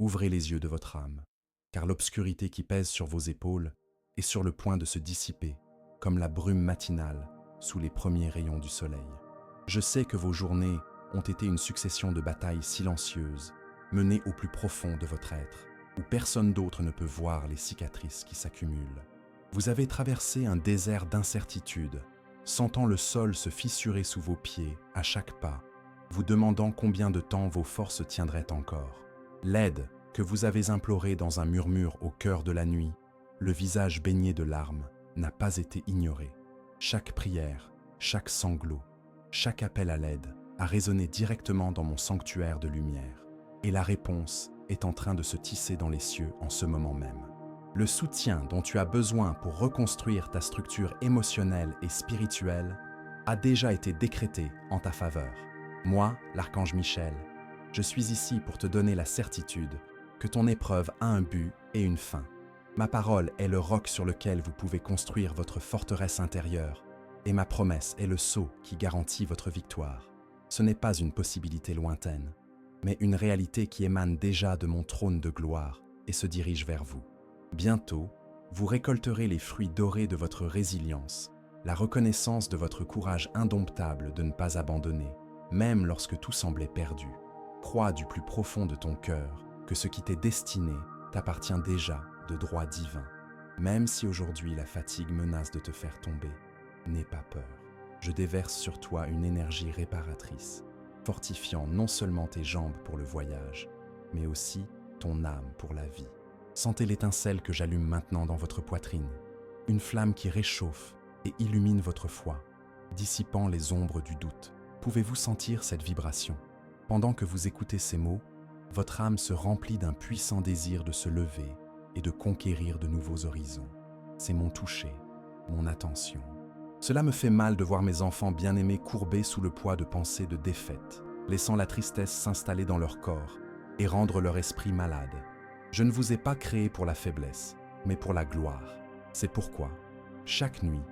ouvrez les yeux de votre âme, car l'obscurité qui pèse sur vos épaules est sur le point de se dissiper, comme la brume matinale sous les premiers rayons du soleil. Je sais que vos journées ont été une succession de batailles silencieuses, menées au plus profond de votre être, où personne d'autre ne peut voir les cicatrices qui s'accumulent. Vous avez traversé un désert d'incertitude, sentant le sol se fissurer sous vos pieds à chaque pas, vous demandant combien de temps vos forces tiendraient encore. L'aide que vous avez implorée dans un murmure au cœur de la nuit, le visage baigné de larmes, n'a pas été ignoré. Chaque prière, chaque sanglot, chaque appel à l'aide a résonné directement dans mon sanctuaire de lumière. Et la réponse est en train de se tisser dans les cieux en ce moment même. Le soutien dont tu as besoin pour reconstruire ta structure émotionnelle et spirituelle a déjà été décrété en ta faveur. Moi, l'archange Michel, je suis ici pour te donner la certitude que ton épreuve a un but et une fin. Ma parole est le roc sur lequel vous pouvez construire votre forteresse intérieure, et ma promesse est le sceau qui garantit votre victoire. Ce n'est pas une possibilité lointaine, mais une réalité qui émane déjà de mon trône de gloire et se dirige vers vous. Bientôt, vous récolterez les fruits dorés de votre résilience, la reconnaissance de votre courage indomptable de ne pas abandonner, même lorsque tout semblait perdu. Crois du plus profond de ton cœur que ce qui t'est destiné t'appartient déjà de droit divin. Même si aujourd'hui la fatigue menace de te faire tomber, n'aie pas peur. Je déverse sur toi une énergie réparatrice, fortifiant non seulement tes jambes pour le voyage, mais aussi ton âme pour la vie. Sentez l'étincelle que j'allume maintenant dans votre poitrine, une flamme qui réchauffe et illumine votre foi, dissipant les ombres du doute. Pouvez-vous sentir cette vibration? Pendant que vous écoutez ces mots, votre âme se remplit d'un puissant désir de se lever et de conquérir de nouveaux horizons. C'est mon toucher, mon attention. Cela me fait mal de voir mes enfants bien-aimés courbés sous le poids de pensées de défaite, laissant la tristesse s'installer dans leur corps et rendre leur esprit malade. Je ne vous ai pas créé pour la faiblesse, mais pour la gloire. C'est pourquoi, chaque nuit,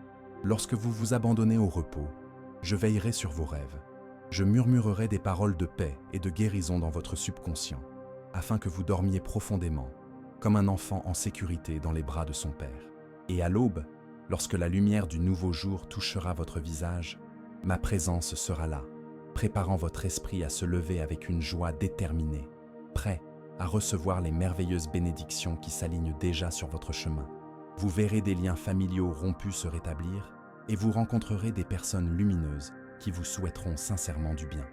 lorsque vous vous abandonnez au repos, je veillerai sur vos rêves. Je murmurerai des paroles de paix et de guérison dans votre subconscient, afin que vous dormiez profondément, comme un enfant en sécurité dans les bras de son père. Et à l'aube, lorsque la lumière du nouveau jour touchera votre visage, ma présence sera là, préparant votre esprit à se lever avec une joie déterminée, prêt à recevoir les merveilleuses bénédictions qui s'alignent déjà sur votre chemin. Vous verrez des liens familiaux rompus se rétablir et vous rencontrerez des personnes lumineuses qui vous souhaiteront sincèrement du bien.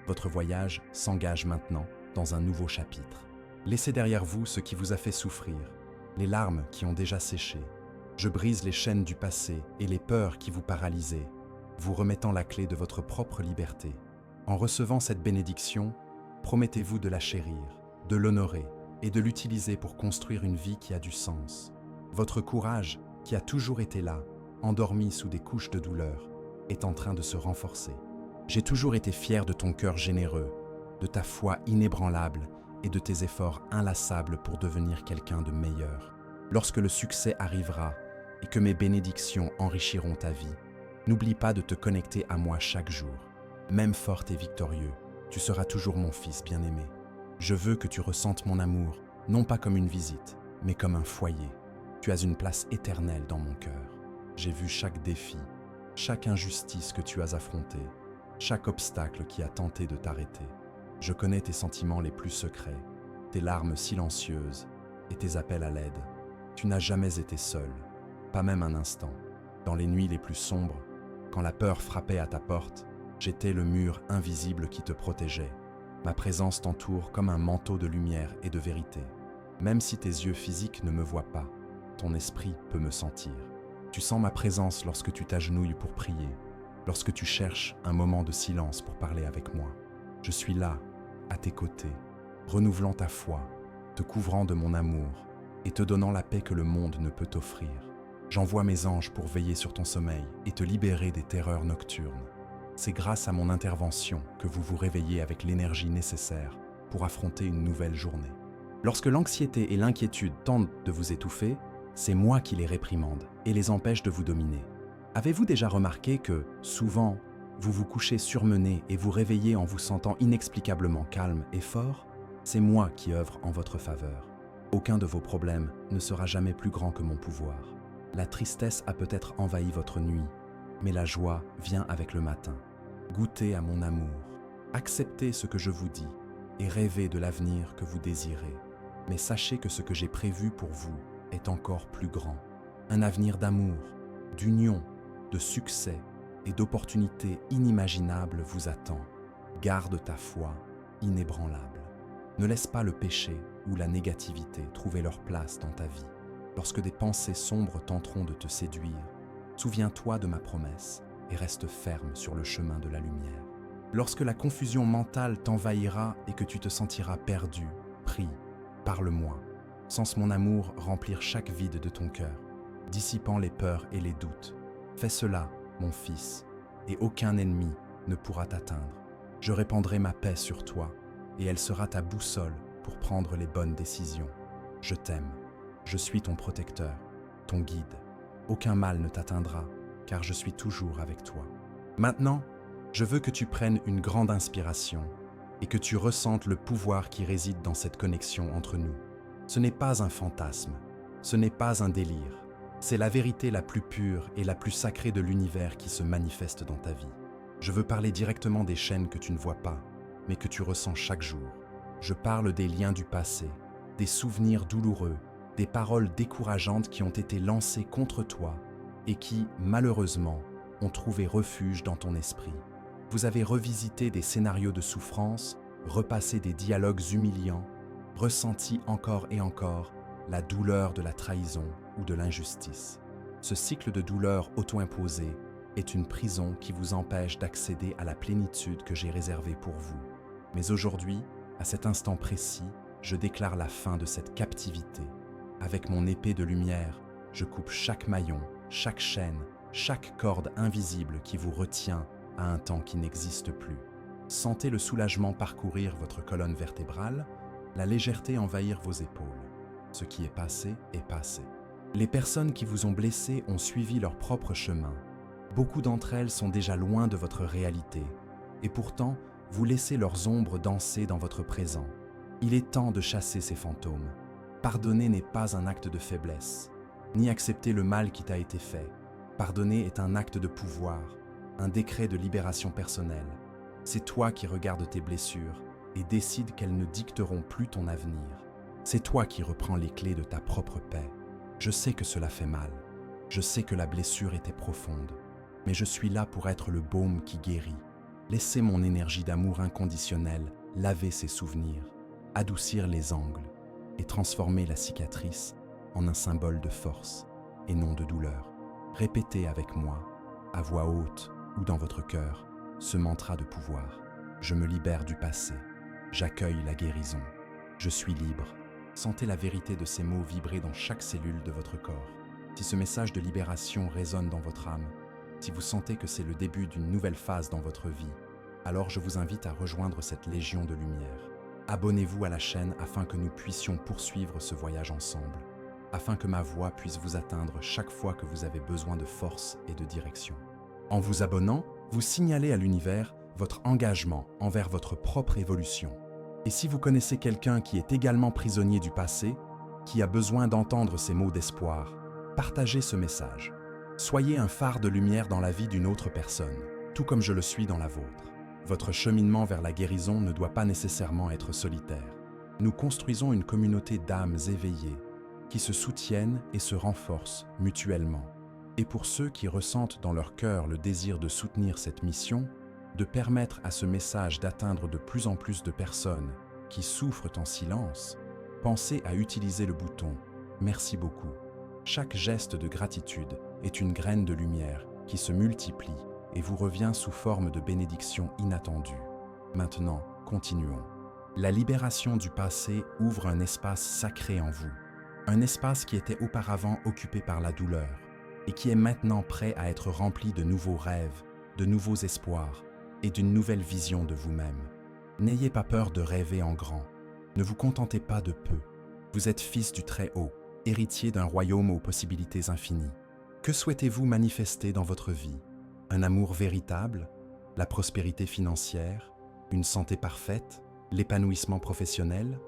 Votre voyage s'engage maintenant dans un nouveau chapitre. Laissez derrière vous ce qui vous a fait souffrir, les larmes qui ont déjà séché. Je brise les chaînes du passé et les peurs qui vous paralysaient, vous remettant la clé de votre propre liberté. En recevant cette bénédiction, promettez-vous de la chérir, de l'honorer et de l'utiliser pour construire une vie qui a du sens. Votre courage, qui a toujours été là, endormi sous des couches de douleur, est en train de se renforcer. J'ai toujours été fier de ton cœur généreux, de ta foi inébranlable et de tes efforts inlassables pour devenir quelqu'un de meilleur. Lorsque le succès arrivera et que mes bénédictions enrichiront ta vie, n'oublie pas de te connecter à moi chaque jour. Même fort et victorieux, tu seras toujours mon fils bien-aimé. Je veux que tu ressentes mon amour, non pas comme une visite, mais comme un foyer. Tu as une place éternelle dans mon cœur. J'ai vu chaque défi, chaque injustice que tu as affrontée, chaque obstacle qui a tenté de t'arrêter. Je connais tes sentiments les plus secrets, tes larmes silencieuses et tes appels à l'aide. Tu n'as jamais été seul, pas même un instant. Dans les nuits les plus sombres, quand la peur frappait à ta porte, j'étais le mur invisible qui te protégeait. Ma présence t'entoure comme un manteau de lumière et de vérité. Même si tes yeux physiques ne me voient pas, ton esprit peut me sentir. Tu sens ma présence lorsque tu t'agenouilles pour prier, lorsque tu cherches un moment de silence pour parler avec moi. Je suis là, à tes côtés, renouvelant ta foi, te couvrant de mon amour et te donnant la paix que le monde ne peut t'offrir. J'envoie mes anges pour veiller sur ton sommeil et te libérer des terreurs nocturnes. C'est grâce à mon intervention que vous vous réveillez avec l'énergie nécessaire pour affronter une nouvelle journée. Lorsque l'anxiété et l'inquiétude tentent de vous étouffer, c'est moi qui les réprimande et les empêche de vous dominer. Avez-vous déjà remarqué que, souvent, vous vous couchez surmené et vous réveillez en vous sentant inexplicablement calme et fort? C'est moi qui œuvre en votre faveur. Aucun de vos problèmes ne sera jamais plus grand que mon pouvoir. La tristesse a peut-être envahi votre nuit, mais la joie vient avec le matin. Goûtez à mon amour, acceptez ce que je vous dis et rêvez de l'avenir que vous désirez. Mais sachez que ce que j'ai prévu pour vous est encore plus grand. Un avenir d'amour, d'union, de succès et d'opportunités inimaginables vous attend. Garde ta foi inébranlable. Ne laisse pas le péché ou la négativité trouver leur place dans ta vie. Lorsque des pensées sombres tenteront de te séduire, souviens-toi de ma promesse et reste ferme sur le chemin de la lumière. Lorsque la confusion mentale t'envahira et que tu te sentiras perdu, prie, parle-moi. Sens mon amour remplir chaque vide de ton cœur, dissipant les peurs et les doutes. Fais cela, mon fils, et aucun ennemi ne pourra t'atteindre. Je répandrai ma paix sur toi, et elle sera ta boussole pour prendre les bonnes décisions. Je t'aime, je suis ton protecteur, ton guide. Aucun mal ne t'atteindra, car je suis toujours avec toi. Maintenant, je veux que tu prennes une grande inspiration et que tu ressentes le pouvoir qui réside dans cette connexion entre nous. Ce n'est pas un fantasme, ce n'est pas un délire, c'est la vérité la plus pure et la plus sacrée de l'univers qui se manifeste dans ta vie. Je veux parler directement des chaînes que tu ne vois pas, mais que tu ressens chaque jour. Je parle des liens du passé, des souvenirs douloureux, des paroles décourageantes qui ont été lancées contre toi et qui, malheureusement, ont trouvé refuge dans ton esprit. Vous avez revisité des scénarios de souffrance, repassé des dialogues humiliants, ressenti encore et encore la douleur de la trahison ou de l'injustice. Ce cycle de douleur auto-imposée est une prison qui vous empêche d'accéder à la plénitude que j'ai réservée pour vous. Mais aujourd'hui, à cet instant précis, je déclare la fin de cette captivité. Avec mon épée de lumière, je coupe chaque maillon, chaque chaîne, chaque corde invisible qui vous retient à un temps qui n'existe plus. Sentez le soulagement parcourir votre colonne vertébrale, la légèreté envahir vos épaules. Ce qui est passé est passé. Les personnes qui vous ont blessé ont suivi leur propre chemin. Beaucoup d'entre elles sont déjà loin de votre réalité, et pourtant, vous laissez leurs ombres danser dans votre présent. Il est temps de chasser ces fantômes. Pardonner n'est pas un acte de faiblesse, ni accepter le mal qui t'a été fait. Pardonner est un acte de pouvoir, un décret de libération personnelle. C'est toi qui regardes tes blessures et décides qu'elles ne dicteront plus ton avenir. C'est toi qui reprends les clés de ta propre paix. Je sais que cela fait mal. Je sais que la blessure était profonde. Mais je suis là pour être le baume qui guérit. Laissez mon énergie d'amour inconditionnel laver ces souvenirs, adoucir les angles et transformer la cicatrice en un symbole de force et non de douleur. Répétez avec moi, à voix haute ou dans votre cœur, ce mantra de pouvoir. Je me libère du passé. J'accueille la guérison. Je suis libre. Sentez la vérité de ces mots vibrer dans chaque cellule de votre corps. Si ce message de libération résonne dans votre âme, si vous sentez que c'est le début d'une nouvelle phase dans votre vie, alors je vous invite à rejoindre cette légion de lumière. Abonnez-vous à la chaîne afin que nous puissions poursuivre ce voyage ensemble, afin que ma voix puisse vous atteindre chaque fois que vous avez besoin de force et de direction. En vous abonnant, vous signalez à l'univers votre engagement envers votre propre évolution. Et si vous connaissez quelqu'un qui est également prisonnier du passé, qui a besoin d'entendre ces mots d'espoir, partagez ce message. Soyez un phare de lumière dans la vie d'une autre personne, tout comme je le suis dans la vôtre. Votre cheminement vers la guérison ne doit pas nécessairement être solitaire. Nous construisons une communauté d'âmes éveillées qui se soutiennent et se renforcent mutuellement. Et pour ceux qui ressentent dans leur cœur le désir de soutenir cette mission, de permettre à ce message d'atteindre de plus en plus de personnes qui souffrent en silence, pensez à utiliser le bouton « Merci beaucoup ». Chaque geste de gratitude est une graine de lumière qui se multiplie et vous revient sous forme de bénédiction inattendue. Maintenant, continuons. La libération du passé ouvre un espace sacré en vous, un espace qui était auparavant occupé par la douleur et qui est maintenant prêt à être rempli de nouveaux rêves, de nouveaux espoirs et d'une nouvelle vision de vous-même. N'ayez pas peur de rêver en grand. Ne vous contentez pas de peu. Vous êtes fils du Très-Haut, héritier d'un royaume aux possibilités infinies. Que souhaitez-vous manifester dans votre vie? Un amour véritable? La prospérité financière? Une santé parfaite? L'épanouissement professionnel?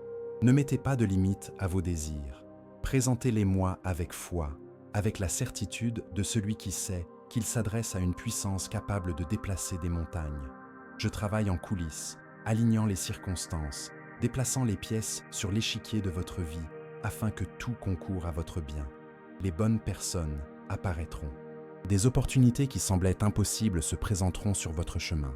Ne mettez pas de limites à vos désirs. Présentez-les-moi avec foi, avec la certitude de celui qui sait qu'il s'adresse à une puissance capable de déplacer des montagnes. Je travaille en coulisses, alignant les circonstances, déplaçant les pièces sur l'échiquier de votre vie, afin que tout concourt à votre bien. Les bonnes personnes apparaîtront. Des opportunités qui semblaient impossibles se présenteront sur votre chemin.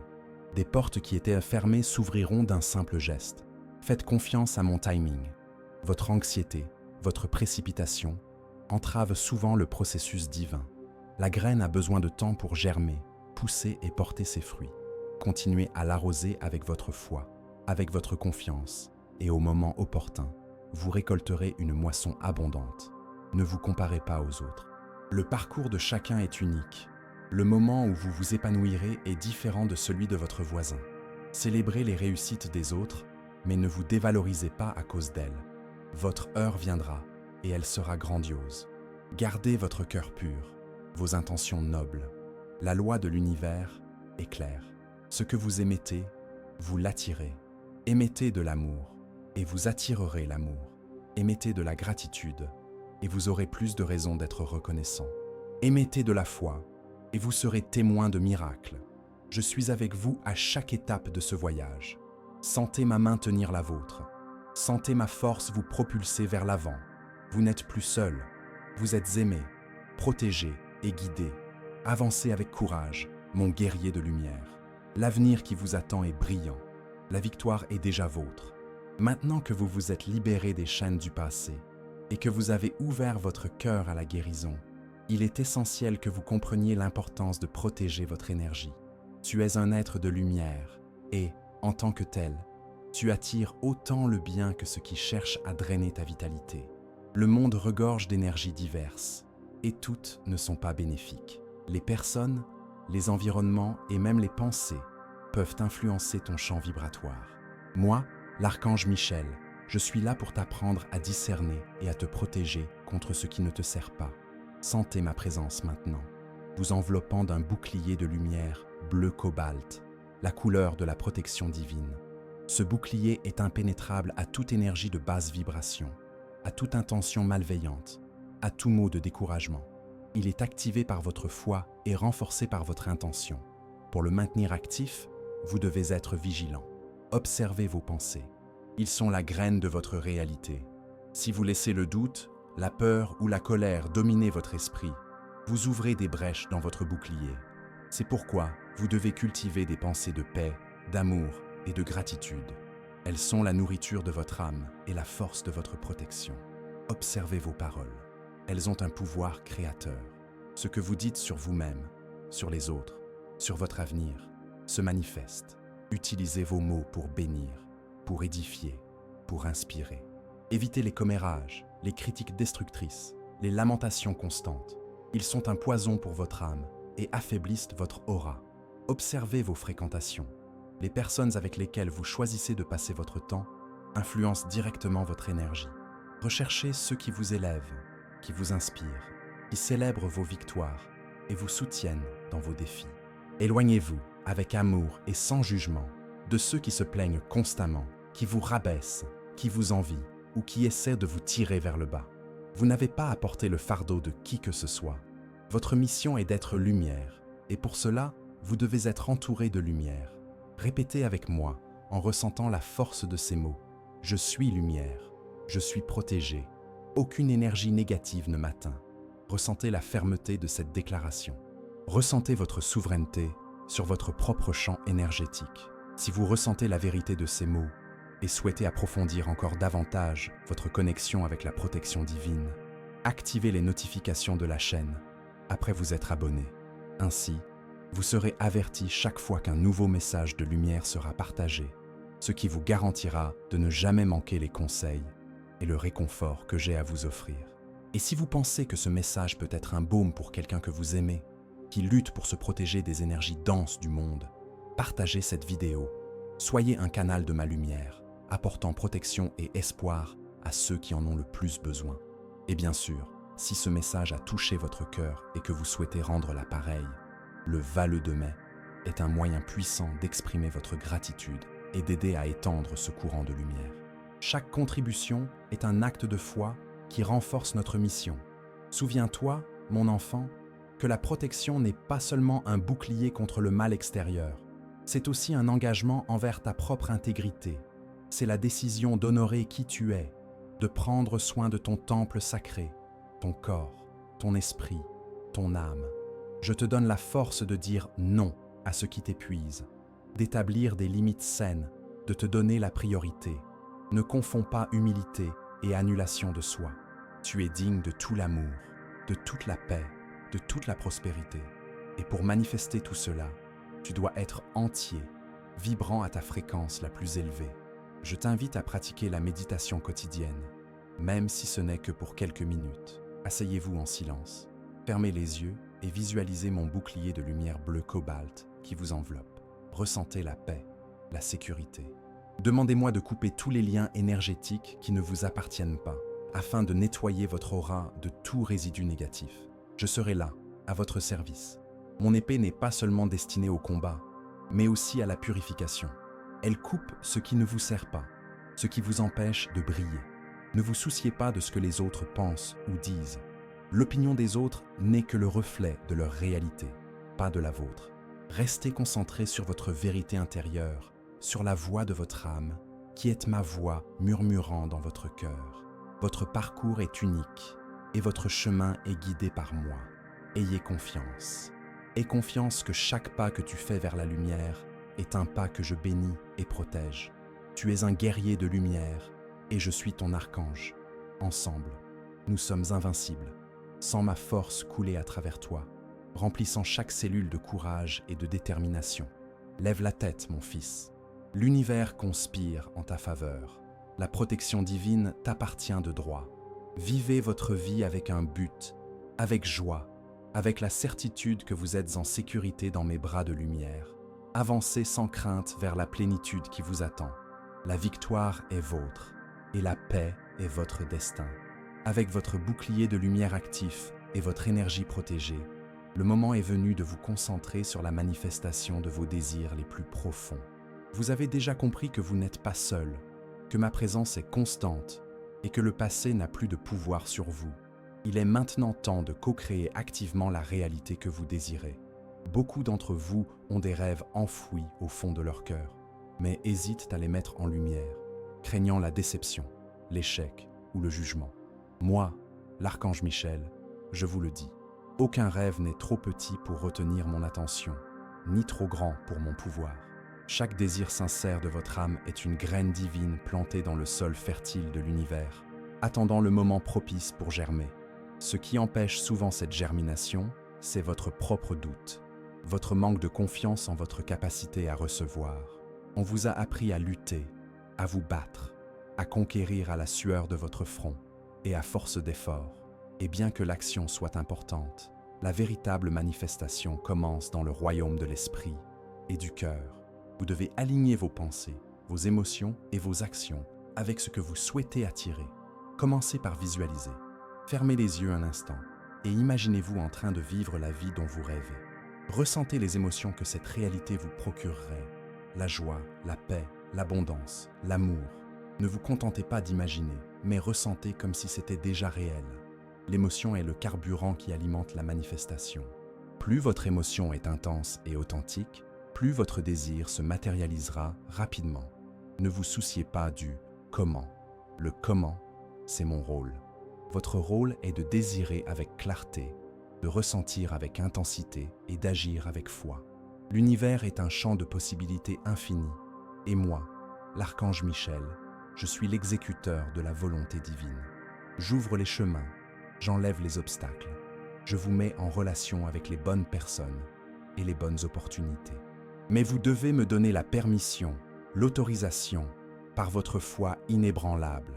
Des portes qui étaient fermées s'ouvriront d'un simple geste. Faites confiance à mon timing. Votre anxiété, votre précipitation, entravent souvent le processus divin. La graine a besoin de temps pour germer, pousser et porter ses fruits. Continuez à l'arroser avec votre foi, avec votre confiance, et au moment opportun, vous récolterez une moisson abondante. Ne vous comparez pas aux autres. Le parcours de chacun est unique. Le moment où vous vous épanouirez est différent de celui de votre voisin. Célébrez les réussites des autres, mais ne vous dévalorisez pas à cause d'elles. Votre heure viendra, et elle sera grandiose. Gardez votre cœur pur, vos intentions nobles. La loi de l'univers est claire. Ce que vous émettez, vous l'attirez. Émettez de l'amour, et vous attirerez l'amour. Émettez de la gratitude, et vous aurez plus de raisons d'être reconnaissant. Émettez de la foi, et vous serez témoin de miracles. Je suis avec vous à chaque étape de ce voyage. Sentez ma main tenir la vôtre. Sentez ma force vous propulser vers l'avant. Vous n'êtes plus seul. Vous êtes aimé, protégé et guidé. Avancez avec courage, mon guerrier de lumière. L'avenir qui vous attend est brillant. La victoire est déjà vôtre. Maintenant que vous vous êtes libéré des chaînes du passé et que vous avez ouvert votre cœur à la guérison, il est essentiel que vous compreniez l'importance de protéger votre énergie. Tu es un être de lumière et, en tant que tel, tu attires autant le bien que ce qui cherche à drainer ta vitalité. Le monde regorge d'énergies diverses et toutes ne sont pas bénéfiques. Les personnes, les environnements et même les pensées peuvent influencer ton champ vibratoire. Moi, l'archange Michel, je suis là pour t'apprendre à discerner et à te protéger contre ce qui ne te sert pas. Sentez ma présence maintenant, vous enveloppant d'un bouclier de lumière bleu cobalt, la couleur de la protection divine. Ce bouclier est impénétrable à toute énergie de basse vibration, à toute intention malveillante, à tout mot de découragement. Il est activé par votre foi et renforcé par votre intention. Pour le maintenir actif, vous devez être vigilant. Observez vos pensées. Ils sont la graine de votre réalité. Si vous laissez le doute, la peur ou la colère dominer votre esprit, vous ouvrez des brèches dans votre bouclier. C'est pourquoi vous devez cultiver des pensées de paix, d'amour et de gratitude. Elles sont la nourriture de votre âme et la force de votre protection. Observez vos paroles. Elles ont un pouvoir créateur. Ce que vous dites sur vous-même, sur les autres, sur votre avenir, se manifeste. Utilisez vos mots pour bénir, pour édifier, pour inspirer. Évitez les commérages, les critiques destructrices, les lamentations constantes. Ils sont un poison pour votre âme et affaiblissent votre aura. Observez vos fréquentations. Les personnes avec lesquelles vous choisissez de passer votre temps influencent directement votre énergie. Recherchez ceux qui vous élèvent, qui vous inspirent, qui célèbrent vos victoires et vous soutiennent dans vos défis. Éloignez-vous, avec amour et sans jugement, de ceux qui se plaignent constamment, qui vous rabaissent, qui vous envient ou qui essaient de vous tirer vers le bas. Vous n'avez pas à porter le fardeau de qui que ce soit. Votre mission est d'être lumière, et pour cela, vous devez être entouré de lumière. Répétez avec moi, en ressentant la force de ces mots. Je suis lumière, je suis protégé. Aucune énergie négative ne m'atteint. Ressentez la fermeté de cette déclaration. Ressentez votre souveraineté sur votre propre champ énergétique. Si vous ressentez la vérité de ces mots et souhaitez approfondir encore davantage votre connexion avec la protection divine, activez les notifications de la chaîne après vous être abonné. Ainsi, vous serez averti chaque fois qu'un nouveau message de lumière sera partagé, ce qui vous garantira de ne jamais manquer les conseils et le réconfort que j'ai à vous offrir. Et si vous pensez que ce message peut être un baume pour quelqu'un que vous aimez, qui lutte pour se protéger des énergies denses du monde, partagez cette vidéo. Soyez un canal de ma lumière, apportant protection et espoir à ceux qui en ont le plus besoin. Et bien sûr, si ce message a touché votre cœur et que vous souhaitez rendre l'appareil, le Valleux de Mai est un moyen puissant d'exprimer votre gratitude et d'aider à étendre ce courant de lumière. Chaque contribution est un acte de foi qui renforce notre mission. Souviens-toi, mon enfant, que la protection n'est pas seulement un bouclier contre le mal extérieur, c'est aussi un engagement envers ta propre intégrité. C'est la décision d'honorer qui tu es, de prendre soin de ton temple sacré, ton corps, ton esprit, ton âme. Je te donne la force de dire non à ce qui t'épuise, d'établir des limites saines, de te donner la priorité. Ne confonds pas humilité et annulation de soi. Tu es digne de tout l'amour, de toute la paix, de toute la prospérité. Et pour manifester tout cela, tu dois être entier, vibrant à ta fréquence la plus élevée. Je t'invite à pratiquer la méditation quotidienne, même si ce n'est que pour quelques minutes. Asseyez-vous en silence, fermez les yeux et visualisez mon bouclier de lumière bleu cobalt qui vous enveloppe. Ressentez la paix, la sécurité. Demandez-moi de couper tous les liens énergétiques qui ne vous appartiennent pas, afin de nettoyer votre aura de tout résidu négatif. Je serai là, à votre service. Mon épée n'est pas seulement destinée au combat, mais aussi à la purification. Elle coupe ce qui ne vous sert pas, ce qui vous empêche de briller. Ne vous souciez pas de ce que les autres pensent ou disent. L'opinion des autres n'est que le reflet de leur réalité, pas de la vôtre. Restez concentré sur votre vérité intérieure, sur la voix de votre âme, qui est ma voix murmurant dans votre cœur. Votre parcours est unique et votre chemin est guidé par moi. Ayez confiance. Aie confiance que chaque pas que tu fais vers la lumière est un pas que je bénis et protège. Tu es un guerrier de lumière et je suis ton archange. Ensemble, nous sommes invincibles. Sens ma force couler à travers toi, remplissant chaque cellule de courage et de détermination. Lève la tête, mon fils. L'univers conspire en ta faveur. La protection divine t'appartient de droit. Vivez votre vie avec un but, avec joie, avec la certitude que vous êtes en sécurité dans mes bras de lumière. Avancez sans crainte vers la plénitude qui vous attend. La victoire est vôtre et la paix est votre destin. Avec votre bouclier de lumière actif et votre énergie protégée, le moment est venu de vous concentrer sur la manifestation de vos désirs les plus profonds. Vous avez déjà compris que vous n'êtes pas seul, que ma présence est constante et que le passé n'a plus de pouvoir sur vous. Il est maintenant temps de co-créer activement la réalité que vous désirez. Beaucoup d'entre vous ont des rêves enfouis au fond de leur cœur, mais hésitent à les mettre en lumière, craignant la déception, l'échec ou le jugement. Moi, l'archange Michel, je vous le dis, aucun rêve n'est trop petit pour retenir mon attention, ni trop grand pour mon pouvoir. Chaque désir sincère de votre âme est une graine divine plantée dans le sol fertile de l'univers, attendant le moment propice pour germer. Ce qui empêche souvent cette germination, c'est votre propre doute, votre manque de confiance en votre capacité à recevoir. On vous a appris à lutter, à vous battre, à conquérir à la sueur de votre front et à force d'efforts. Et bien que l'action soit importante, la véritable manifestation commence dans le royaume de l'esprit et du cœur. Vous devez aligner vos pensées, vos émotions et vos actions avec ce que vous souhaitez attirer. Commencez par visualiser. Fermez les yeux un instant et imaginez-vous en train de vivre la vie dont vous rêvez. Ressentez les émotions que cette réalité vous procurerait. La joie, la paix, l'abondance, l'amour. Ne vous contentez pas d'imaginer, mais ressentez comme si c'était déjà réel. L'émotion est le carburant qui alimente la manifestation. Plus votre émotion est intense et authentique, plus votre désir se matérialisera rapidement. Ne vous souciez pas du « comment ». Le « comment », c'est mon rôle. Votre rôle est de désirer avec clarté, de ressentir avec intensité et d'agir avec foi. L'univers est un champ de possibilités infinies. Et moi, l'archange Michel, je suis l'exécuteur de la volonté divine. J'ouvre les chemins, j'enlève les obstacles. Je vous mets en relation avec les bonnes personnes et les bonnes opportunités. Mais vous devez me donner la permission, l'autorisation, par votre foi inébranlable.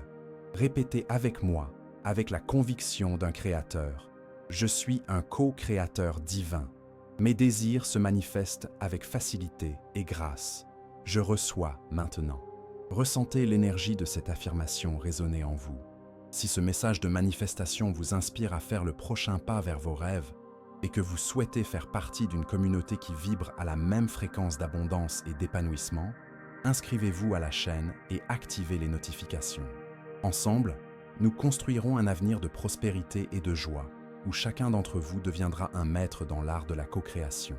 Répétez avec moi, avec la conviction d'un créateur. Je suis un co-créateur divin. Mes désirs se manifestent avec facilité et grâce. Je reçois maintenant. Ressentez l'énergie de cette affirmation résonner en vous. Si ce message de manifestation vous inspire à faire le prochain pas vers vos rêves et que vous souhaitez faire partie d'une communauté qui vibre à la même fréquence d'abondance et d'épanouissement, inscrivez-vous à la chaîne et activez les notifications. Ensemble, nous construirons un avenir de prospérité et de joie, où chacun d'entre vous deviendra un maître dans l'art de la co-création.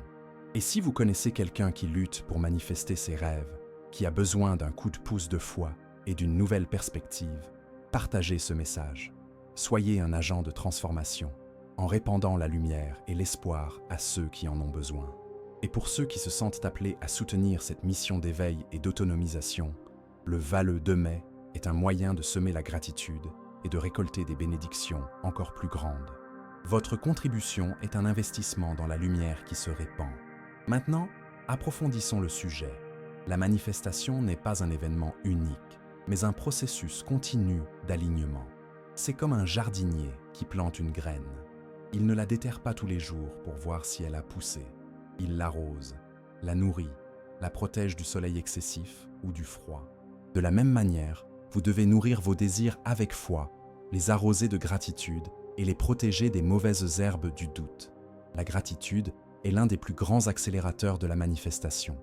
Et si vous connaissez quelqu'un qui lutte pour manifester ses rêves, qui a besoin d'un coup de pouce de foi et d'une nouvelle perspective, partagez ce message. Soyez un agent de transformation, en répandant la lumière et l'espoir à ceux qui en ont besoin. Et pour ceux qui se sentent appelés à soutenir cette mission d'éveil et d'autonomisation, le Valleux de mai est un moyen de semer la gratitude et de récolter des bénédictions encore plus grandes. Votre contribution est un investissement dans la lumière qui se répand. Maintenant, approfondissons le sujet. La manifestation n'est pas un événement unique, mais un processus continu d'alignement. C'est comme un jardinier qui plante une graine. Il ne la déterre pas tous les jours pour voir si elle a poussé. Il l'arrose, la nourrit, la protège du soleil excessif ou du froid. De la même manière, vous devez nourrir vos désirs avec foi, les arroser de gratitude et les protéger des mauvaises herbes du doute. La gratitude est l'un des plus grands accélérateurs de la manifestation.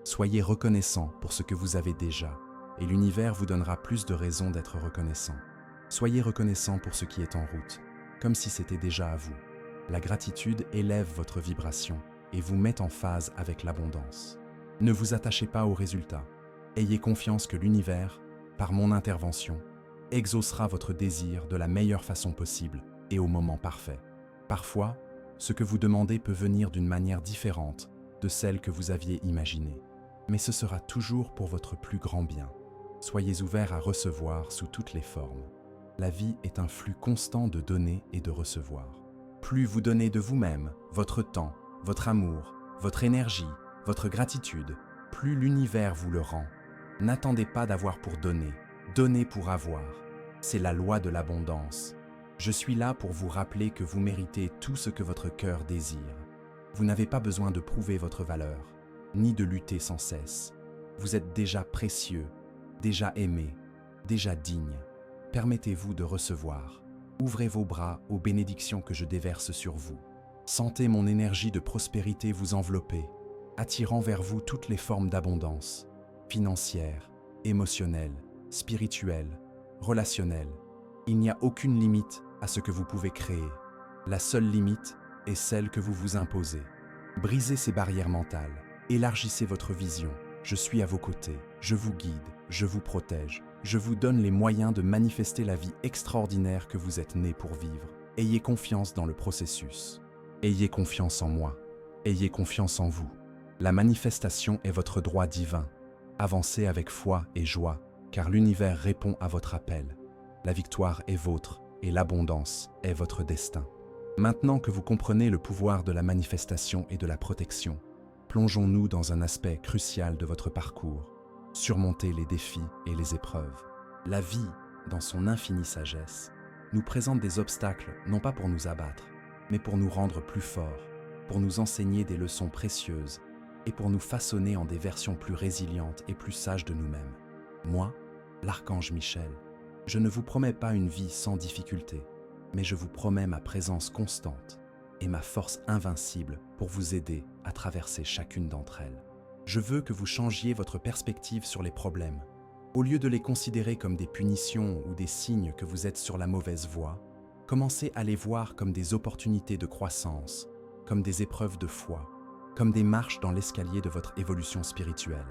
Soyez reconnaissant pour ce que vous avez déjà, et l'univers vous donnera plus de raisons d'être reconnaissant. Soyez reconnaissant pour ce qui est en route, comme si c'était déjà à vous. La gratitude élève votre vibration et vous met en phase avec l'abondance. Ne vous attachez pas aux résultats. Ayez confiance que l'univers, par mon intervention, exaucera votre désir de la meilleure façon possible et au moment parfait. Parfois, ce que vous demandez peut venir d'une manière différente de celle que vous aviez imaginée. Mais ce sera toujours pour votre plus grand bien. Soyez ouverts à recevoir sous toutes les formes. La vie est un flux constant de donner et de recevoir. Plus vous donnez de vous-même, votre temps, votre amour, votre énergie, votre gratitude, plus l'univers vous le rend. N'attendez pas d'avoir pour donner, donnez pour avoir. C'est la loi de l'abondance. Je suis là pour vous rappeler que vous méritez tout ce que votre cœur désire. Vous n'avez pas besoin de prouver votre valeur, ni de lutter sans cesse. Vous êtes déjà précieux, déjà aimé, déjà digne. Permettez-vous de recevoir. Ouvrez vos bras aux bénédictions que je déverse sur vous. Sentez mon énergie de prospérité vous envelopper, attirant vers vous toutes les formes d'abondance, financière, émotionnelle, spirituelle, relationnelle. Il n'y a aucune limite à ce que vous pouvez créer. La seule limite est celle que vous vous imposez. Brisez ces barrières mentales, élargissez votre vision. Je suis à vos côtés, je vous guide, je vous protège. Je vous donne les moyens de manifester la vie extraordinaire que vous êtes né pour vivre. Ayez confiance dans le processus. Ayez confiance en moi. Ayez confiance en vous. La manifestation est votre droit divin. Avancez avec foi et joie, car l'univers répond à votre appel. La victoire est vôtre et l'abondance est votre destin. Maintenant que vous comprenez le pouvoir de la manifestation et de la protection, plongeons-nous dans un aspect crucial de votre parcours. Surmonter les défis et les épreuves. La vie, dans son infinie sagesse, nous présente des obstacles non pas pour nous abattre, mais pour nous rendre plus forts, pour nous enseigner des leçons précieuses et pour nous façonner en des versions plus résilientes et plus sages de nous-mêmes. Moi, l'archange Michel, je ne vous promets pas une vie sans difficulté, mais je vous promets ma présence constante et ma force invincible pour vous aider à traverser chacune d'entre elles. Je veux que vous changiez votre perspective sur les problèmes. Au lieu de les considérer comme des punitions ou des signes que vous êtes sur la mauvaise voie, commencez à les voir comme des opportunités de croissance, comme des épreuves de foi, comme des marches dans l'escalier de votre évolution spirituelle.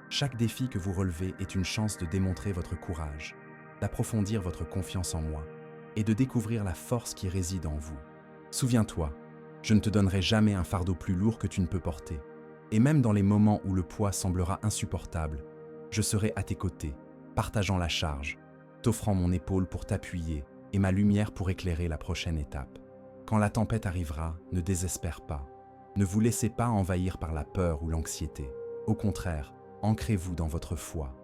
Chaque défi que vous relevez est une chance de démontrer votre courage, d'approfondir votre confiance en moi et de découvrir la force qui réside en vous. Souviens-toi, je ne te donnerai jamais un fardeau plus lourd que tu ne peux porter. Et même dans les moments où le poids semblera insupportable, je serai à tes côtés, partageant la charge, t'offrant mon épaule pour t'appuyer et ma lumière pour éclairer la prochaine étape. Quand la tempête arrivera, ne désespère pas. Ne vous laissez pas envahir par la peur ou l'anxiété. Au contraire, ancrez-vous dans votre foi.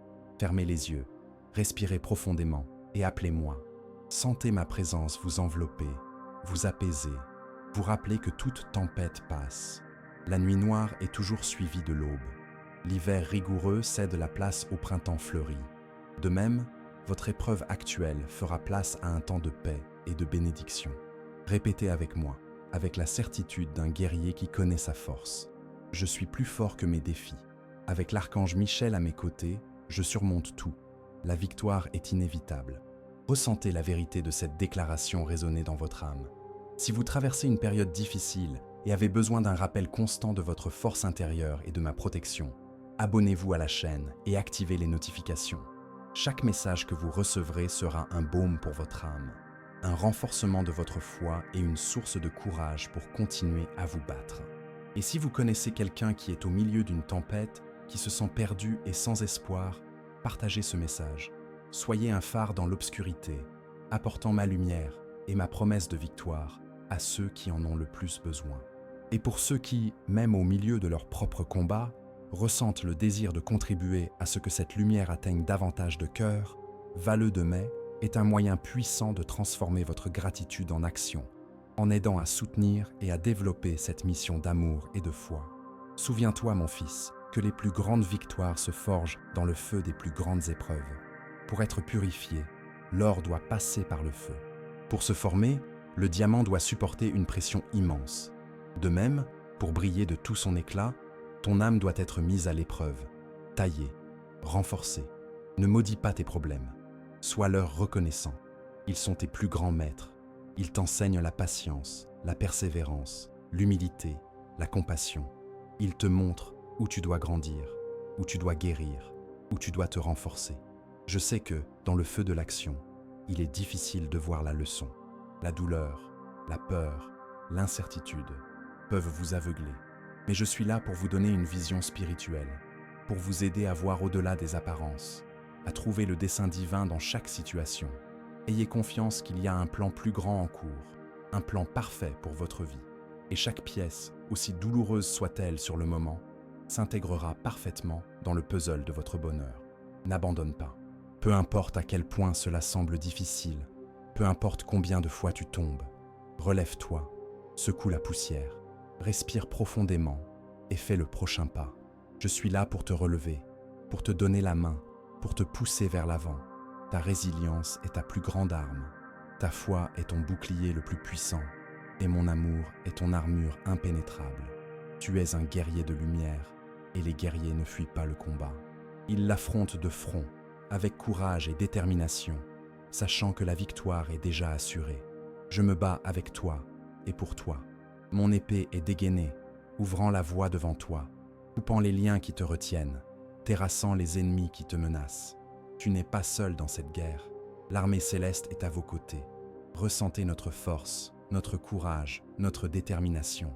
Fermez les yeux, respirez profondément et appelez-moi. Sentez ma présence vous envelopper, vous apaiser, vous rappeler que toute tempête passe. La nuit noire est toujours suivie de l'aube. L'hiver rigoureux cède la place au printemps fleuri. De même, votre épreuve actuelle fera place à un temps de paix et de bénédiction. Répétez avec moi, avec la certitude d'un guerrier qui connaît sa force. Je suis plus fort que mes défis. Avec l'archange Michel à mes côtés, je surmonte tout. La victoire est inévitable. Ressentez la vérité de cette déclaration résonner dans votre âme. Si vous traversez une période difficile et avez besoin d'un rappel constant de votre force intérieure et de ma protection, abonnez-vous à la chaîne et activez les notifications. Chaque message que vous recevrez sera un baume pour votre âme, un renforcement de votre foi et une source de courage pour continuer à vous battre. Et si vous connaissez quelqu'un qui est au milieu d'une tempête, qui se sent perdu et sans espoir, partagez ce message. Soyez un phare dans l'obscurité, apportant ma lumière et ma promesse de victoire à ceux qui en ont le plus besoin. Et pour ceux qui, même au milieu de leur propre combat, ressentent le désir de contribuer à ce que cette lumière atteigne davantage de cœurs, Valleux de Mai est un moyen puissant de transformer votre gratitude en action, en aidant à soutenir et à développer cette mission d'amour et de foi. Souviens-toi, mon fils, que les plus grandes victoires se forgent dans le feu des plus grandes épreuves. Pour être purifié, l'or doit passer par le feu. Pour se former, le diamant doit supporter une pression immense. De même, pour briller de tout son éclat, ton âme doit être mise à l'épreuve, taillée, renforcée. Ne maudis pas tes problèmes. Sois leur reconnaissant. Ils sont tes plus grands maîtres. Ils t'enseignent la patience, la persévérance, l'humilité, la compassion. Ils te montrent où tu dois grandir, où tu dois guérir, où tu dois te renforcer. Je sais que, dans le feu de l'action, il est difficile de voir la leçon. La douleur, la peur, l'incertitude peuvent vous aveugler. Mais je suis là pour vous donner une vision spirituelle, pour vous aider à voir au-delà des apparences, à trouver le dessein divin dans chaque situation. Ayez confiance qu'il y a un plan plus grand en cours, un plan parfait pour votre vie. Et chaque pièce, aussi douloureuse soit-elle sur le moment, s'intégrera parfaitement dans le puzzle de votre bonheur. N'abandonne pas. Peu importe à quel point cela semble difficile, peu importe combien de fois tu tombes, relève-toi, secoue la poussière, respire profondément et fais le prochain pas. Je suis là pour te relever, pour te donner la main, pour te pousser vers l'avant. Ta résilience est ta plus grande arme. Ta foi est ton bouclier le plus puissant et mon amour est ton armure impénétrable. Tu es un guerrier de lumière et les guerriers ne fuient pas le combat. Ils l'affrontent de front, avec courage et détermination, sachant que la victoire est déjà assurée. Je me bats avec toi et pour toi. Mon épée est dégainée, ouvrant la voie devant toi, coupant les liens qui te retiennent, terrassant les ennemis qui te menacent. Tu n'es pas seul dans cette guerre. L'armée céleste est à vos côtés. Ressentez notre force, notre courage, notre détermination.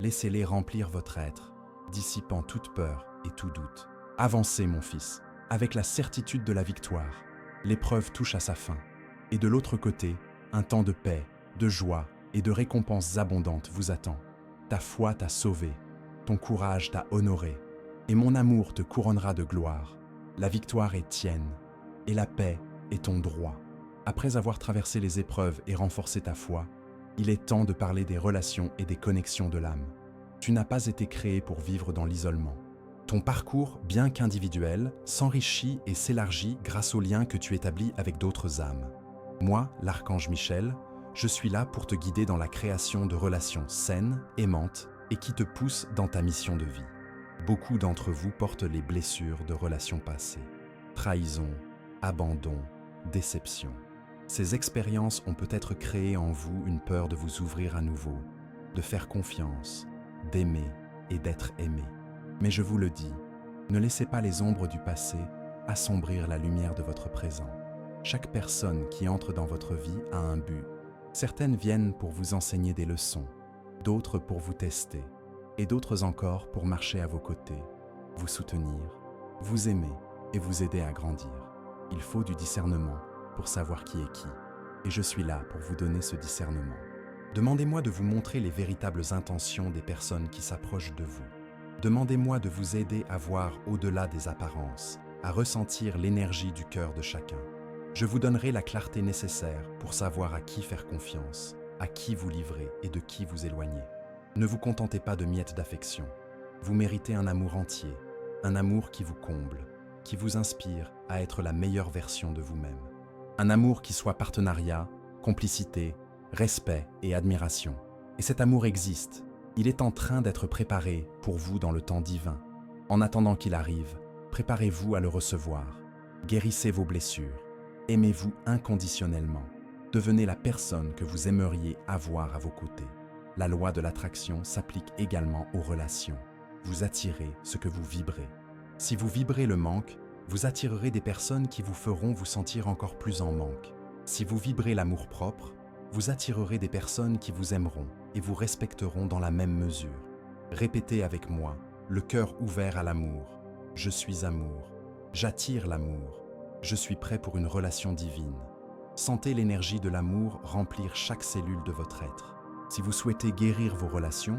Laissez-les remplir votre être, dissipant toute peur et tout doute. Avancez, mon fils, avec la certitude de la victoire. L'épreuve touche à sa fin. Et de l'autre côté, un temps de paix, de joie et de récompenses abondantes vous attend. Ta foi t'a sauvé, ton courage t'a honoré, et mon amour te couronnera de gloire. La victoire est tienne, et la paix est ton droit. Après avoir traversé les épreuves et renforcé ta foi, il est temps de parler des relations et des connexions de l'âme. Tu n'as pas été créé pour vivre dans l'isolement. Ton parcours, bien qu'individuel, s'enrichit et s'élargit grâce aux liens que tu établis avec d'autres âmes. Moi, l'archange Michel, je suis là pour te guider dans la création de relations saines, aimantes et qui te poussent dans ta mission de vie. Beaucoup d'entre vous portent les blessures de relations passées. Trahison, abandon, déception. Ces expériences ont peut-être créé en vous une peur de vous ouvrir à nouveau, de faire confiance, d'aimer et d'être aimé. Mais je vous le dis, ne laissez pas les ombres du passé assombrir la lumière de votre présent. Chaque personne qui entre dans votre vie a un but. Certaines viennent pour vous enseigner des leçons, d'autres pour vous tester, et d'autres encore pour marcher à vos côtés, vous soutenir, vous aimer et vous aider à grandir. Il faut du discernement pour savoir qui est qui, et je suis là pour vous donner ce discernement. Demandez-moi de vous montrer les véritables intentions des personnes qui s'approchent de vous. Demandez-moi de vous aider à voir au-delà des apparences, à ressentir l'énergie du cœur de chacun. Je vous donnerai la clarté nécessaire pour savoir à qui faire confiance, à qui vous livrer et de qui vous éloigner. Ne vous contentez pas de miettes d'affection. Vous méritez un amour entier, un amour qui vous comble, qui vous inspire à être la meilleure version de vous-même. Un amour qui soit partenariat, complicité, respect et admiration. Et cet amour existe. Il est en train d'être préparé pour vous dans le temps divin. En attendant qu'il arrive, préparez-vous à le recevoir. Guérissez vos blessures. Aimez-vous inconditionnellement. Devenez la personne que vous aimeriez avoir à vos côtés. La loi de l'attraction s'applique également aux relations. Vous attirez ce que vous vibrez. Si vous vibrez le manque, vous attirerez des personnes qui vous feront vous sentir encore plus en manque. Si vous vibrez l'amour-propre, vous attirerez des personnes qui vous aimeront et vous respecteront dans la même mesure. Répétez avec moi, le cœur ouvert à l'amour. Je suis amour. J'attire l'amour. Je suis prêt pour une relation divine. Sentez l'énergie de l'amour remplir chaque cellule de votre être. Si vous souhaitez guérir vos relations,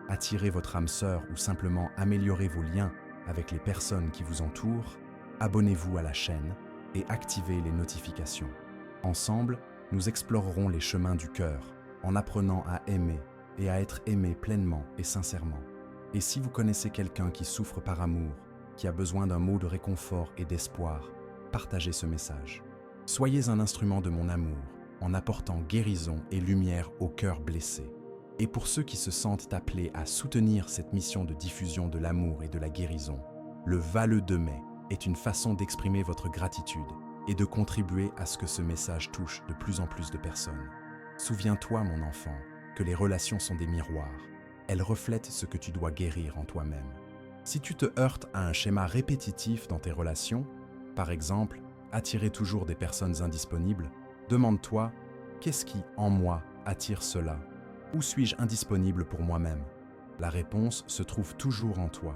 attirer votre âme sœur ou simplement améliorer vos liens avec les personnes qui vous entourent, abonnez-vous à la chaîne et activez les notifications. Ensemble, nous explorerons les chemins du cœur en apprenant à aimer et à être aimé pleinement et sincèrement. Et si vous connaissez quelqu'un qui souffre par amour, qui a besoin d'un mot de réconfort et d'espoir, partagez ce message. Soyez un instrument de mon amour en apportant guérison et lumière au cœur blessé. Et pour ceux qui se sentent appelés à soutenir cette mission de diffusion de l'amour et de la guérison, le Valleux de mai est une façon d'exprimer votre gratitude et de contribuer à ce que ce message touche de plus en plus de personnes. Souviens-toi, mon enfant, que les relations sont des miroirs. Elles reflètent ce que tu dois guérir en toi-même. Si tu te heurtes à un schéma répétitif dans tes relations, par exemple, attirer toujours des personnes indisponibles, demande-toi, qu'est-ce qui, en moi, attire cela? Où suis-je indisponible pour moi-même? La réponse se trouve toujours en toi,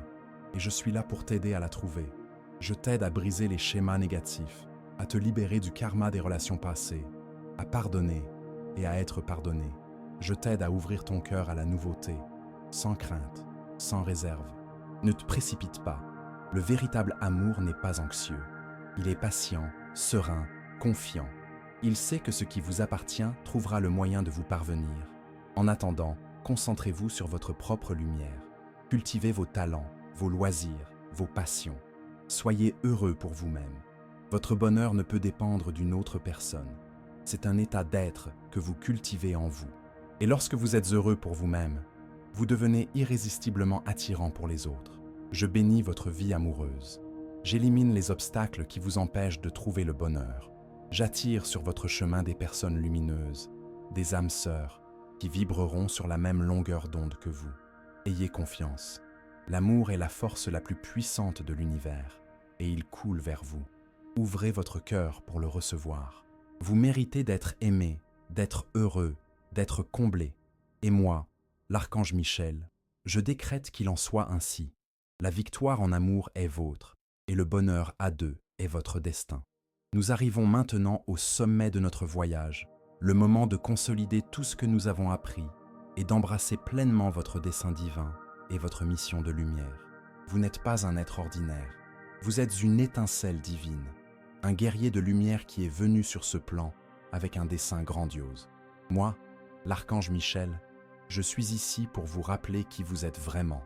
et je suis là pour t'aider à la trouver. Je t'aide à briser les schémas négatifs, à te libérer du karma des relations passées, à pardonner et à être pardonné. Je t'aide à ouvrir ton cœur à la nouveauté, sans crainte, sans réserve. Ne te précipite pas. Le véritable amour n'est pas anxieux. Il est patient, serein, confiant. Il sait que ce qui vous appartient trouvera le moyen de vous parvenir. En attendant, concentrez-vous sur votre propre lumière. Cultivez vos talents, vos loisirs, vos passions. Soyez heureux pour vous-même. Votre bonheur ne peut dépendre d'une autre personne. C'est un état d'être que vous cultivez en vous. Et lorsque vous êtes heureux pour vous-même, vous devenez irrésistiblement attirant pour les autres. Je bénis votre vie amoureuse. J'élimine les obstacles qui vous empêchent de trouver le bonheur. J'attire sur votre chemin des personnes lumineuses, des âmes sœurs, qui vibreront sur la même longueur d'onde que vous. Ayez confiance. L'amour est la force la plus puissante de l'univers, et il coule vers vous. Ouvrez votre cœur pour le recevoir. Vous méritez d'être aimé, d'être heureux, d'être comblé. Et moi, l'archange Michel, je décrète qu'il en soit ainsi. La victoire en amour est vôtre, et le bonheur à deux est votre destin. Nous arrivons maintenant au sommet de notre voyage, le moment de consolider tout ce que nous avons appris et d'embrasser pleinement votre dessein divin et votre mission de lumière. Vous n'êtes pas un être ordinaire, vous êtes une étincelle divine, un guerrier de lumière qui est venu sur ce plan avec un dessein grandiose. Moi, l'archange Michel, je suis ici pour vous rappeler qui vous êtes vraiment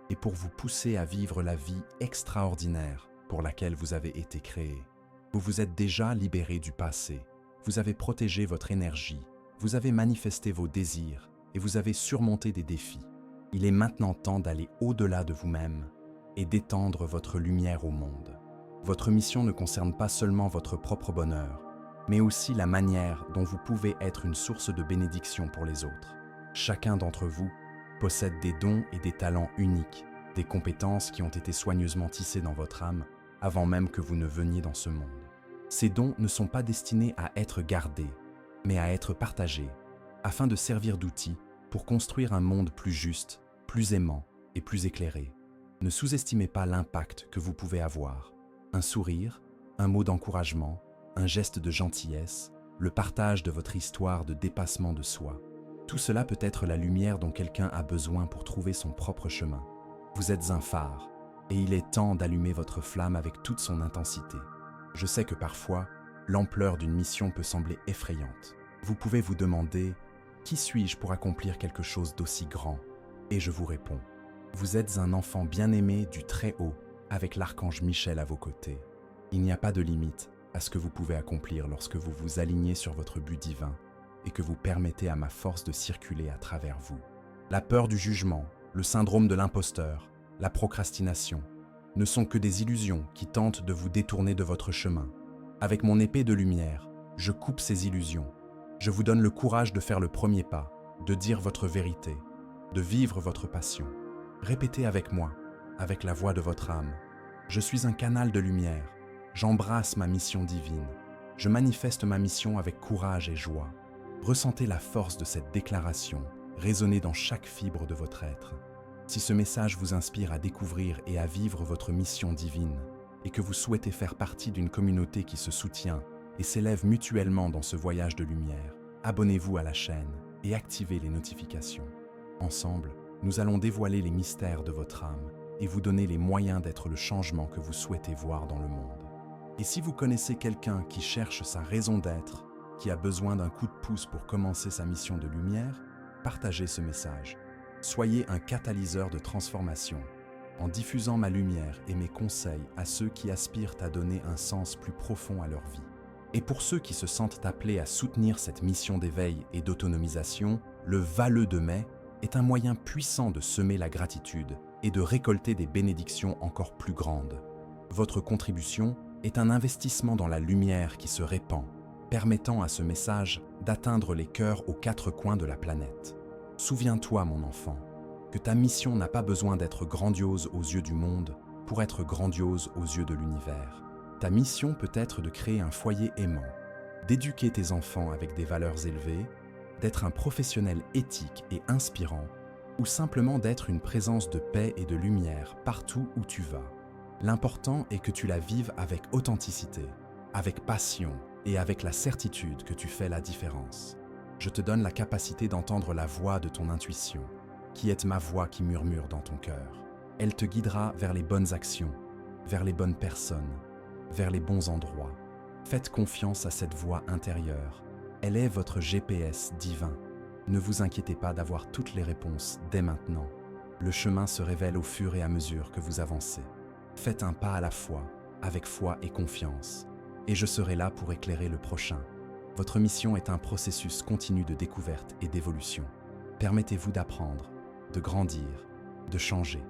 et pour vous pousser à vivre la vie extraordinaire pour laquelle vous avez été créé. Vous vous êtes déjà libéré du passé, vous avez protégé votre énergie, vous avez manifesté vos désirs et vous avez surmonté des défis. Il est maintenant temps d'aller au-delà de vous-même et d'étendre votre lumière au monde. Votre mission ne concerne pas seulement votre propre bonheur, mais aussi la manière dont vous pouvez être une source de bénédiction pour les autres. Chacun d'entre vous possède des dons et des talents uniques, des compétences qui ont été soigneusement tissées dans votre âme avant même que vous ne veniez dans ce monde. Ces dons ne sont pas destinés à être gardés, mais à être partagés, afin de servir d'outils pour construire un monde plus juste, plus aimant et plus éclairé. Ne sous-estimez pas l'impact que vous pouvez avoir. Un sourire, un mot d'encouragement, un geste de gentillesse, le partage de votre histoire de dépassement de soi. Tout cela peut être la lumière dont quelqu'un a besoin pour trouver son propre chemin. Vous êtes un phare, et il est temps d'allumer votre flamme avec toute son intensité. Je sais que parfois, l'ampleur d'une mission peut sembler effrayante. Vous pouvez vous demander « Qui suis-je pour accomplir quelque chose d'aussi grand ?» Et je vous réponds « Vous êtes un enfant bien-aimé du Très-Haut, avec l'archange Michel à vos côtés. Il n'y a pas de limite à ce que vous pouvez accomplir lorsque vous vous alignez sur votre but divin et que vous permettez à ma force de circuler à travers vous. La peur du jugement, le syndrome de l'imposteur, la procrastination, ne sont que des illusions qui tentent de vous détourner de votre chemin. Avec mon épée de lumière, je coupe ces illusions. Je vous donne le courage de faire le premier pas, de dire votre vérité, de vivre votre passion. Répétez avec moi, avec la voix de votre âme. Je suis un canal de lumière. J'embrasse ma mission divine. Je manifeste ma mission avec courage et joie. Ressentez la force de cette déclaration, résonner dans chaque fibre de votre être. Si ce message vous inspire à découvrir et à vivre votre mission divine, et que vous souhaitez faire partie d'une communauté qui se soutient et s'élève mutuellement dans ce voyage de lumière, abonnez-vous à la chaîne et activez les notifications. Ensemble, nous allons dévoiler les mystères de votre âme et vous donner les moyens d'être le changement que vous souhaitez voir dans le monde. Et si vous connaissez quelqu'un qui cherche sa raison d'être, qui a besoin d'un coup de pouce pour commencer sa mission de lumière, partagez ce message. Soyez un catalyseur de transformation, en diffusant ma lumière et mes conseils à ceux qui aspirent à donner un sens plus profond à leur vie. Et pour ceux qui se sentent appelés à soutenir cette mission d'éveil et d'autonomisation, le Valleux de mai est un moyen puissant de semer la gratitude et de récolter des bénédictions encore plus grandes. Votre contribution est un investissement dans la lumière qui se répand, permettant à ce message d'atteindre les cœurs aux quatre coins de la planète. Souviens-toi, mon enfant, que ta mission n'a pas besoin d'être grandiose aux yeux du monde pour être grandiose aux yeux de l'univers. Ta mission peut être de créer un foyer aimant, d'éduquer tes enfants avec des valeurs élevées, d'être un professionnel éthique et inspirant, ou simplement d'être une présence de paix et de lumière partout où tu vas. L'important est que tu la vives avec authenticité, avec passion et avec la certitude que tu fais la différence. Je te donne la capacité d'entendre la voix de ton intuition, qui est ma voix qui murmure dans ton cœur. Elle te guidera vers les bonnes actions, vers les bonnes personnes, vers les bons endroits. Faites confiance à cette voix intérieure. Elle est votre GPS divin. Ne vous inquiétez pas d'avoir toutes les réponses dès maintenant. Le chemin se révèle au fur et à mesure que vous avancez. Faites un pas à la fois, avec foi et confiance, et je serai là pour éclairer le prochain. Votre mission est un processus continu de découverte et d'évolution. Permettez-vous d'apprendre, de grandir, de changer.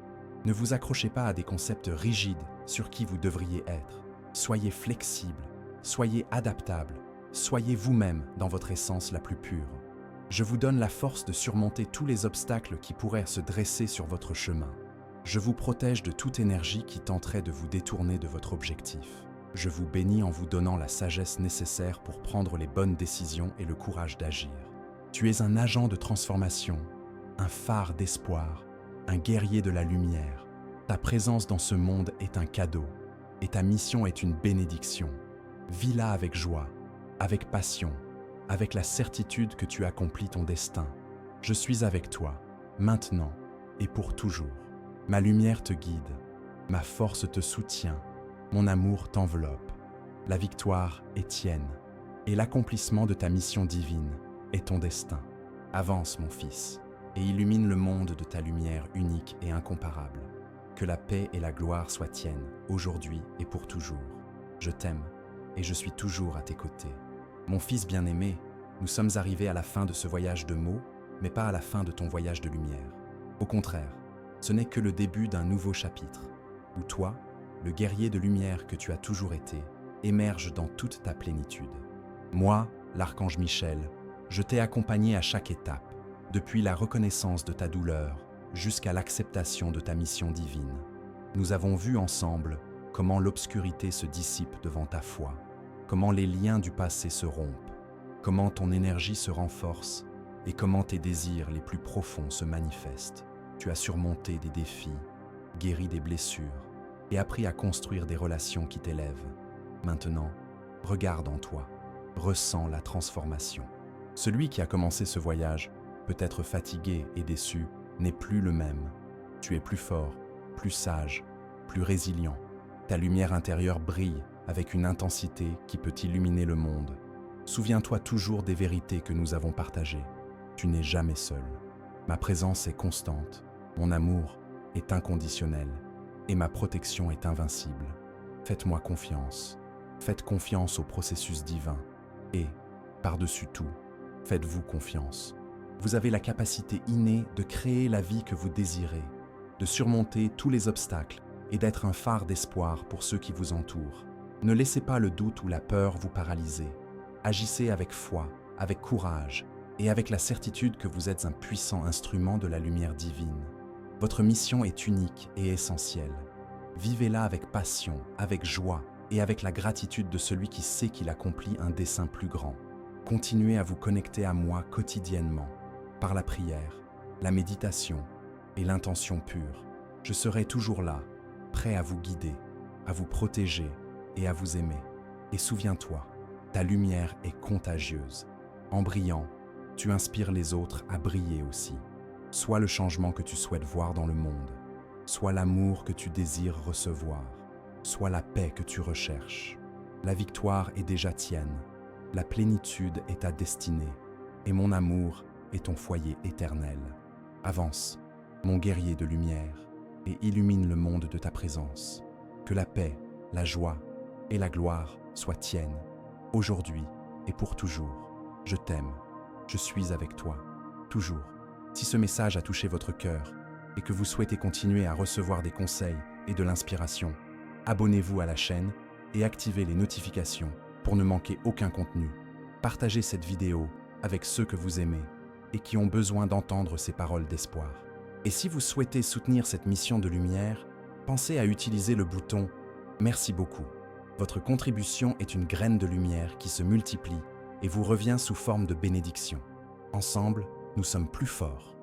Ne vous accrochez pas à des concepts rigides sur qui vous devriez être. Soyez flexible, soyez adaptable, soyez vous-même dans votre essence la plus pure. Je vous donne la force de surmonter tous les obstacles qui pourraient se dresser sur votre chemin. Je vous protège de toute énergie qui tenterait de vous détourner de votre objectif. Je vous bénis en vous donnant la sagesse nécessaire pour prendre les bonnes décisions et le courage d'agir. Tu es un agent de transformation, un phare d'espoir, un guerrier de la lumière. Ta présence dans ce monde est un cadeau et ta mission est une bénédiction. Vis-la avec joie, avec passion, avec la certitude que tu accomplis ton destin. Je suis avec toi, maintenant et pour toujours. Ma lumière te guide, ma force te soutient, mon amour t'enveloppe. La victoire est tienne, et l'accomplissement de ta mission divine est ton destin. Avance, mon fils, et illumine le monde de ta lumière unique et incomparable. Que la paix et la gloire soient tiennes, aujourd'hui et pour toujours. Je t'aime, et je suis toujours à tes côtés. Mon fils bien-aimé, nous sommes arrivés à la fin de ce voyage de mots, mais pas à la fin de ton voyage de lumière. Au contraire, ce n'est que le début d'un nouveau chapitre, où toi, le guerrier de lumière que tu as toujours été, émerge dans toute ta plénitude. Moi, l'archange Michel, je t'ai accompagné à chaque étape, depuis la reconnaissance de ta douleur jusqu'à l'acceptation de ta mission divine. Nous avons vu ensemble comment l'obscurité se dissipe devant ta foi, comment les liens du passé se rompent, comment ton énergie se renforce et comment tes désirs les plus profonds se manifestent. Tu as surmonté des défis, guéri des blessures et appris à construire des relations qui t'élèvent. Maintenant, regarde en toi, ressens la transformation. Celui qui a commencé ce voyage, peut-être fatigué et déçu, n'est plus le même. Tu es plus fort, plus sage, plus résilient. Ta lumière intérieure brille avec une intensité qui peut illuminer le monde. Souviens-toi toujours des vérités que nous avons partagées. Tu n'es jamais seul. Ma présence est constante, mon amour est inconditionnel et ma protection est invincible. Faites-moi confiance. Faites confiance au processus divin et, par-dessus tout, faites-vous confiance. Vous avez la capacité innée de créer la vie que vous désirez, de surmonter tous les obstacles et d'être un phare d'espoir pour ceux qui vous entourent. Ne laissez pas le doute ou la peur vous paralyser. Agissez avec foi, avec courage et avec la certitude que vous êtes un puissant instrument de la lumière divine. Votre mission est unique et essentielle. Vivez-la avec passion, avec joie et avec la gratitude de celui qui sait qu'il accomplit un dessein plus grand. Continuez à vous connecter à moi quotidiennement, par la prière, la méditation et l'intention pure. Je serai toujours là, prêt à vous guider, à vous protéger et à vous aimer. Et souviens-toi, ta lumière est contagieuse. En brillant, tu inspires les autres à briller aussi. Sois le changement que tu souhaites voir dans le monde. Sois l'amour que tu désires recevoir. Sois la paix que tu recherches. La victoire est déjà tienne. La plénitude est ta destinée. Et mon amour est ton foyer éternel. Avance, mon guerrier de lumière, et illumine le monde de ta présence. Que la paix, la joie et la gloire soient tiennes, aujourd'hui et pour toujours. Je t'aime, je suis avec toi, toujours. Si ce message a touché votre cœur et que vous souhaitez continuer à recevoir des conseils et de l'inspiration, abonnez-vous à la chaîne et activez les notifications pour ne manquer aucun contenu. Partagez cette vidéo avec ceux que vous aimez et qui ont besoin d'entendre ces paroles d'espoir. Et si vous souhaitez soutenir cette mission de lumière, pensez à utiliser le bouton « Merci beaucoup ». Votre contribution est une graine de lumière qui se multiplie et vous revient sous forme de bénédiction. Ensemble, nous sommes plus forts.